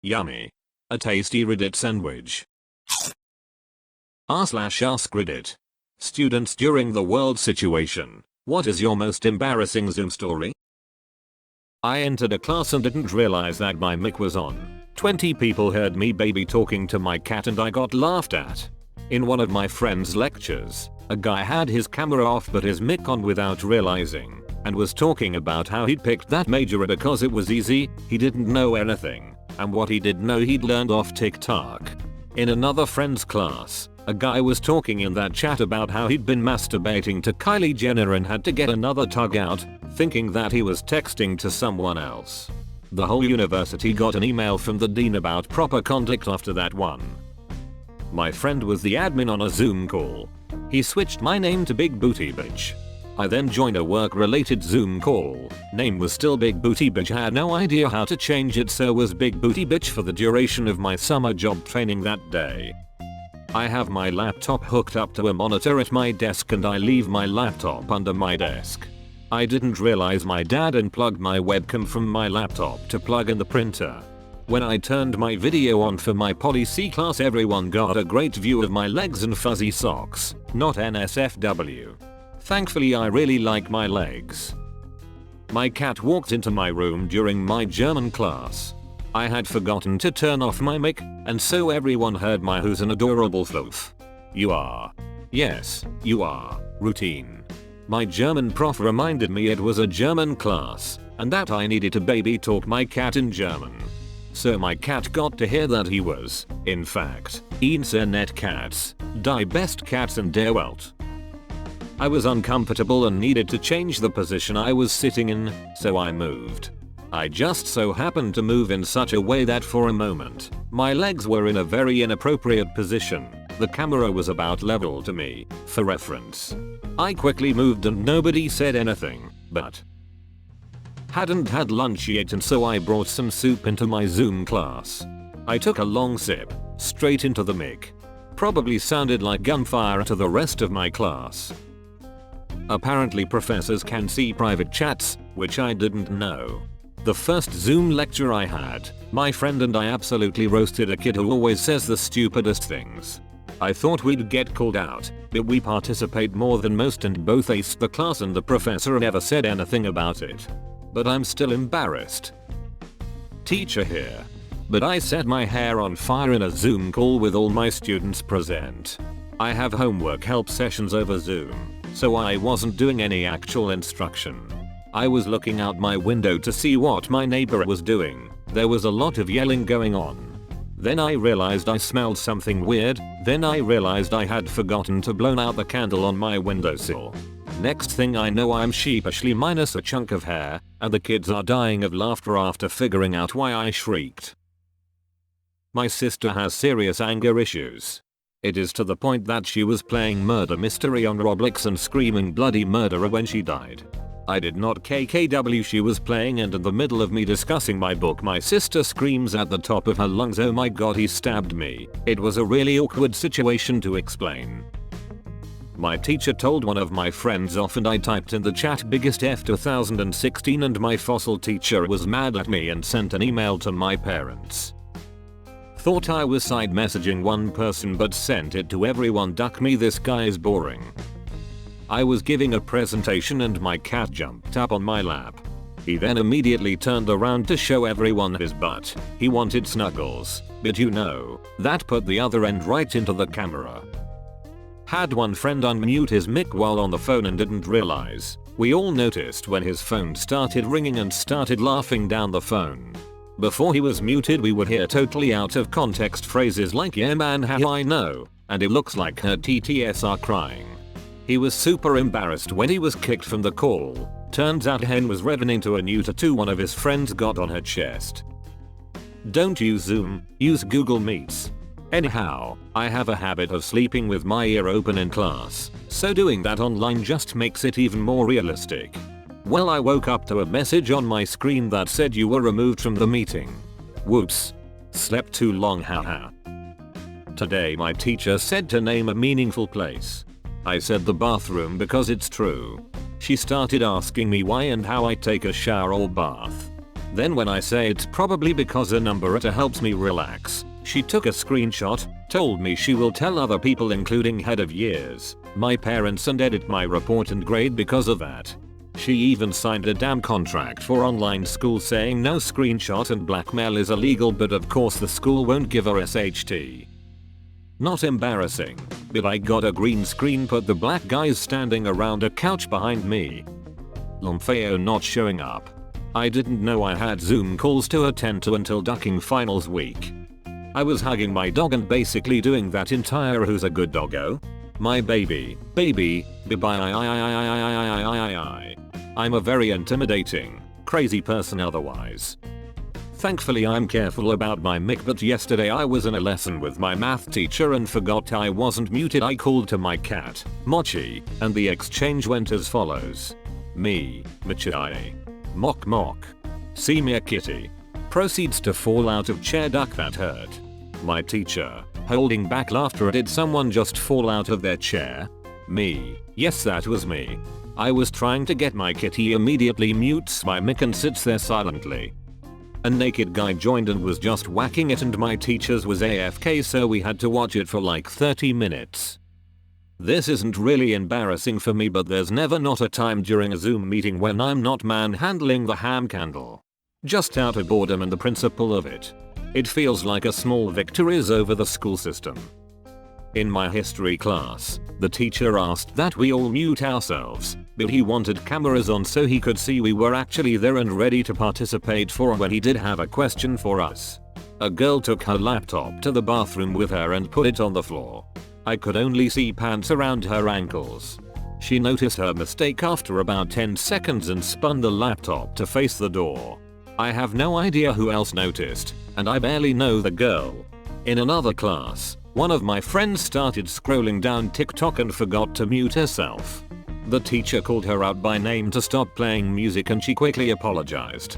Yummy. A tasty Reddit sandwich. r/AskReddit. Students during the world situation. What is your most embarrassing Zoom story? I entered a class and didn't realize that my mic was on. 20 people heard me baby talking to my cat and I got laughed at. In one of my friend's lectures, a guy had his camera off but his mic on without realizing, and was talking about how he'd picked that major because it was easy. He didn't know anything, and what he did know he'd learned off TikTok. In another friend's class, a guy was talking in that chat about how he'd been masturbating to Kylie Jenner and had to get another tug out, thinking that he was texting to someone else. The whole university got an email from the dean about proper conduct after that one. My friend was the admin on a Zoom call. He switched my name to Big Booty Bitch. I then joined a work-related Zoom call. Name was still Big Booty Bitch. I had no idea how to change it, so was Big Booty Bitch for the duration of my summer job training that day. I have my laptop hooked up to a monitor at my desk and I leave my laptop under my desk. I didn't realize my dad unplugged my webcam from my laptop to plug in the printer. When I turned my video on for my Poly C class, everyone got a great view of my legs and fuzzy socks, not NSFW. Thankfully I really like my legs. My cat walked into my room during my German class. I had forgotten to turn off my mic, and so everyone heard my "who's an adorable fluff. You are. Yes, you are" routine. My German prof reminded me it was a German class, and that I needed to baby talk my cat in German. So my cat got to hear that he was, in fact, "Eins net Cats, die best Cats in der Welt." I was uncomfortable and needed to change the position I was sitting in, so I moved. I just so happened to move in such a way that for a moment, my legs were in a very inappropriate position. The camera was about level to me, for reference. I quickly moved and nobody said anything, but hadn't had lunch yet, and so I brought some soup into my Zoom class. I took a long sip, straight into the mic. Probably sounded like gunfire to the rest of my class. Apparently professors can see private chats, which I didn't know. The first Zoom lecture I had, my friend and I absolutely roasted a kid who always says the stupidest things. I thought we'd get called out, but we participate more than most and both aced the class and the professor never said anything about it. But I'm still embarrassed. Teacher here. But I set my hair on fire in a Zoom call with all my students present. I have homework help sessions over Zoom, so I wasn't doing any actual instruction. I was looking out my window to see what my neighbor was doing. There was a lot of yelling going on. Then I realized I smelled something weird. Then I realized I had forgotten to blow out the candle on my windowsill. Next thing I know, I'm sheepishly minus a chunk of hair, and the kids are dying of laughter after figuring out why I shrieked. My sister has serious anger issues. It is to the point that she was playing murder mystery on Roblox and screaming bloody murderer when she died. I did not KKW she was playing, and in the middle of me discussing my book my sister screams at the top of her lungs, "Oh my god, he stabbed me." It was a really awkward situation to explain. My teacher told one of my friends off and I typed in the chat biggest F 2016 and my fossil teacher was mad at me and sent an email to my parents. Thought I was side messaging one person but sent it to everyone. Duck me, this guy is boring. I was giving a presentation and my cat jumped up on my lap. He then immediately turned around to show everyone his butt. He wanted snuggles, but you know, that put the other end right into the camera. Had one friend unmute his mic while on the phone and didn't realize. We all noticed when his phone started ringing and started laughing down the phone. Before he was muted we would hear totally out of context phrases like "yeah man, how I know," and it looks like her TTS are crying. He was super embarrassed when he was kicked from the call. Turns out Hen was revening to a new tattoo one of his friends got on her chest. Don't use Zoom, use Google Meets. Anyhow, I have a habit of sleeping with my ear open in class, so doing that online just makes it even more realistic. Well, I woke up to a message on my screen that said you were removed from the meeting. Whoops. Slept too long, haha. Today my teacher said to name a meaningful place. I said the bathroom because it's true. She started asking me why and how I take a shower or bath. Then when I say it's probably because a number helps me relax, she took a screenshot, told me she will tell other people including head of years, my parents and edit my report and grade because of that. She even signed a damn contract for online school saying no screenshot and blackmail is illegal, but of course the school won't give her SHT. Not embarrassing, but I got a green screen put the black guys standing around a couch behind me. Lomfeo not showing up. I didn't know I had Zoom calls to attend to until ducking finals week. I was hugging my dog and basically doing that entire who's a good doggo? My baby, bye. I'm a very intimidating, crazy person otherwise. Thankfully I'm careful about my mic, but yesterday I was in a lesson with my math teacher and forgot I wasn't muted. I called to my cat, Mochi, and the exchange went as follows. Me, Mochi. Mock mock. See me a kitty. Proceeds to fall out of chair, duck that hurt. My teacher, holding back laughter. Did someone just fall out of their chair? Me, yes that was me. I was trying to get my kitty, immediately mutes my mic and sits there silently. A naked guy joined and was just whacking it, and my teacher's was AFK, so we had to watch it for like 30 minutes. This isn't really embarrassing for me, but there's never not a time during a Zoom meeting when I'm not manhandling the ham candle. Just out of boredom and the principle of it. It feels like a small victories over the school system. In my history class, the teacher asked that we all mute ourselves, but he wanted cameras on so he could see we were actually there and ready to participate for when he did have a question for us. A girl took her laptop to the bathroom with her and put it on the floor. I could only see pants around her ankles. She noticed her mistake after about 10 seconds and spun the laptop to face the door. I have no idea who else noticed, and I barely know the girl. In another class, one of my friends started scrolling down TikTok and forgot to mute herself. The teacher called her out by name to stop playing music and she quickly apologized.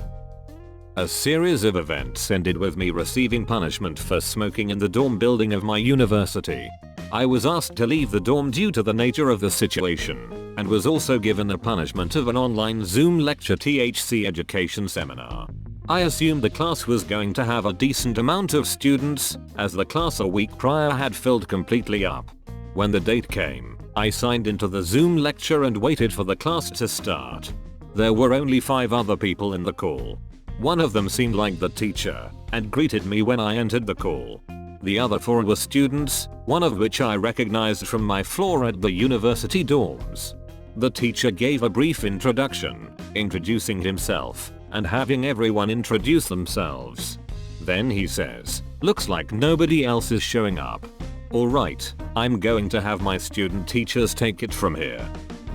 A series of events ended with me receiving punishment for smoking in the dorm building of my university. I was asked to leave the dorm due to the nature of the situation, and was also given the punishment of an online Zoom lecture THC education seminar. I assumed the class was going to have a decent amount of students, as the class a week prior had filled completely up. When the date came, I signed into the Zoom lecture and waited for the class to start. There were only 5 other people in the call. One of them seemed like the teacher, and greeted me when I entered the call. The other 4 were students, one of which I recognized from my floor at the university dorms. The teacher gave a brief introduction, introducing himself, and having everyone introduce themselves. Then he says, "Looks like nobody else is showing up. Alright, I'm going to have my student teachers take it from here."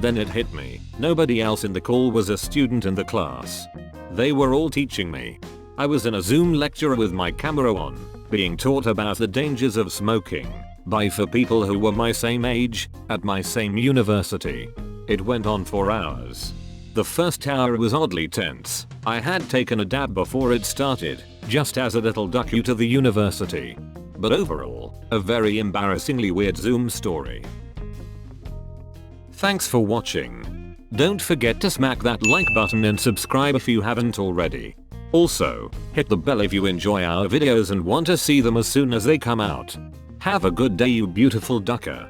Then it hit me, nobody else in the call was a student in the class. They were all teaching me. I was in a Zoom lecture with my camera on, being taught about the dangers of smoking, by 4 people who were my same age, at my same university. It went on for hours. The first hour was oddly tense. I had taken a dab before it started, just as a little duck to the university. But overall, a very embarrassingly weird Zoom story. Thanks for watching. Don't forget to smack that like button and subscribe if you haven't already. Also, hit the bell if you enjoy our videos and want to see them as soon as they come out. Have a good day, you beautiful ducker.